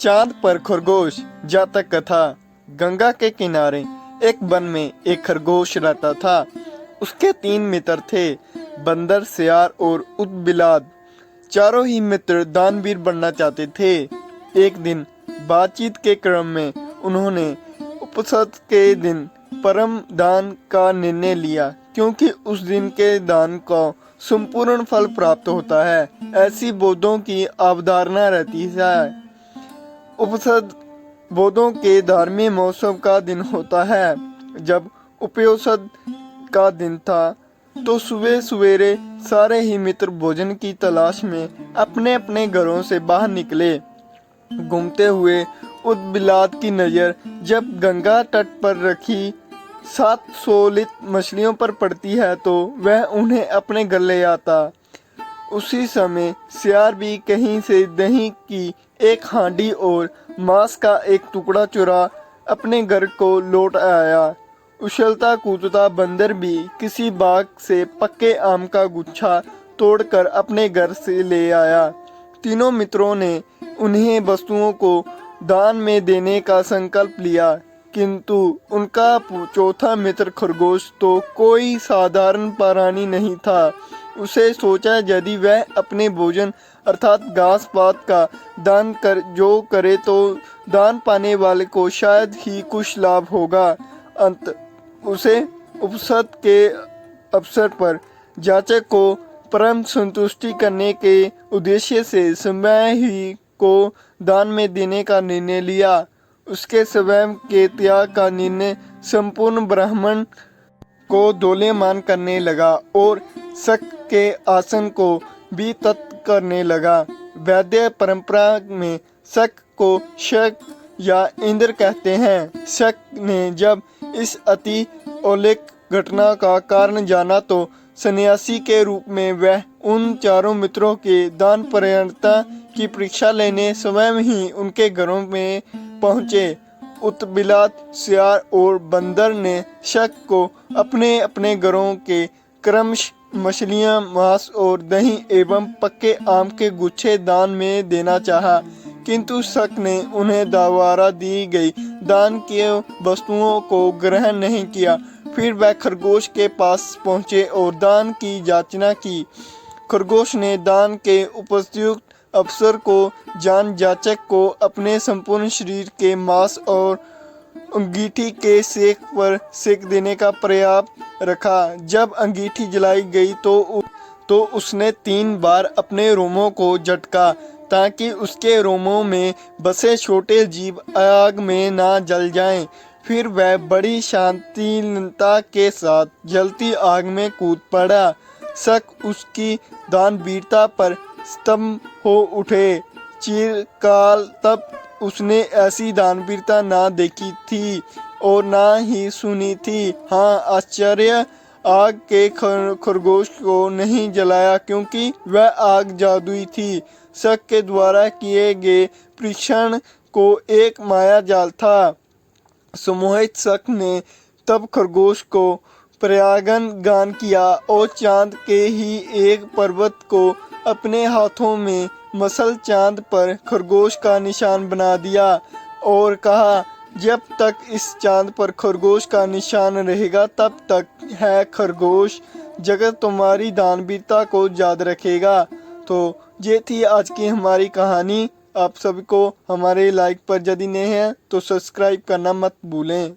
चांद पर खरगोश। जातक कथा। गंगा के किनारे एक वन में एक खरगोश रहता था। उसके 3 मित्र थे, बंदर, सियार और उदबिलाद। चारों ही मित्र दानवीर बनना चाहते थे। एक दिन बातचीत के क्रम में उन्होंने उपसत के दिन परम दान का निर्णय लिया, क्योंकि उस दिन के दान को संपूर्ण फल प्राप्त होता है, ऐसी बौद्धों की अवधारणा रहती है। उपसद बौद्धों के धार्मिक महोत्सव का दिन होता है। जब उपयोसद का दिन था तो सुबह सवेरे सारे ही मित्र भोजन की तलाश में अपने अपने घरों से बाहर निकले। घूमते हुए उदबिलाद की नज़र जब गंगा तट पर रखी 7 सोलित मछलियों पर पड़ती है तो वह उन्हें अपने घर ले आता। उसी समय सियार भी कहीं से दही की एक हांडी और मांस का एक टुकड़ा चुरा अपने घर को लौट आया। उछलता कूदता बंदर भी किसी बाग से पक्के आम का गुच्छा तोड़कर अपने घर से ले आया। तीनों मित्रों ने उन्हें वस्तुओं को दान में देने का संकल्प लिया, किंतु उनका चौथा मित्र खरगोश तो कोई साधारण प्राणी नहीं था। उसे सोचा यदि वह अपने भोजन अर्थात घास पात का दान करे तो दान पाने वाले को शायद ही कुछ लाभ होगा। अंत उसे उपसत के अवसर पर जाचक को परम संतुष्टि करने के उद्देश्य से समय ही को दान में देने का निर्णय लिया। उसके स्वयं के त्याग का निर्णय संपूर्ण ब्राह्मण को दोलेमान करने लगा और शक के आसन को भी तत्व करने लगा। वैद्य परंपरा में शक को शक या इंद्र कहते हैं। शक ने जब इस अति औलिक घटना का कारण जाना तो सन्यासी के रूप में वह उन चारों मित्रों के दान परायणता की परीक्षा लेने स्वयं ही उनके घरों में पहुँचे। उतबिलात, सियार और बंदर ने शक को अपने अपने घरों के क्रमश मछलियां, मांस और दही एवं पक्के आम के गुच्छे दान में देना चाहा, किंतु शक ने उन्हें द्वारा दी गई दान की वस्तुओं को ग्रहण नहीं किया। फिर वह खरगोश के पास पहुँचे और दान की याचना की। खरगोश ने दान के उपयुक्त अवसर को जान जाचक को अपने संपूर्ण शरीर के मांस और अंगीठी के सेक पर सेक देने का प्रयास रखा। जब अंगीठी जलाई गई तो उसने 3 बार अपने रोमों को झटका ताकि उसके रोमों में बसे छोटे जीव आग में ना जल जाएं। फिर वह बड़ी शांतिलता के साथ जलती आग में कूद पड़ा। शक उसकी दानवीरता पर स्तंभ हो उठे। चिरकाल तक उसने ऐसी दानवीरता ना देखी थी और ना ही सुनी थी। हाँ, आश्चर्य, आग के खरगोश को नहीं जलाया क्योंकि वह आग जादुई थी। शक के द्वारा किए गए परीक्षण को एक माया जाल था। सम्मोहित शक ने तब खरगोश को परागन गान किया और चांद के ही एक पर्वत को अपने हाथों में मसल चांद पर खरगोश का निशान बना दिया और कहा, जब तक इस चांद पर खरगोश का निशान रहेगा तब तक है खरगोश, जगत तुम्हारी दानवीरता को याद रखेगा। तो ये थी आज की हमारी कहानी। आप सभी को हमारे लाइक पर यदि नए हैं तो सब्सक्राइब करना मत भूलें।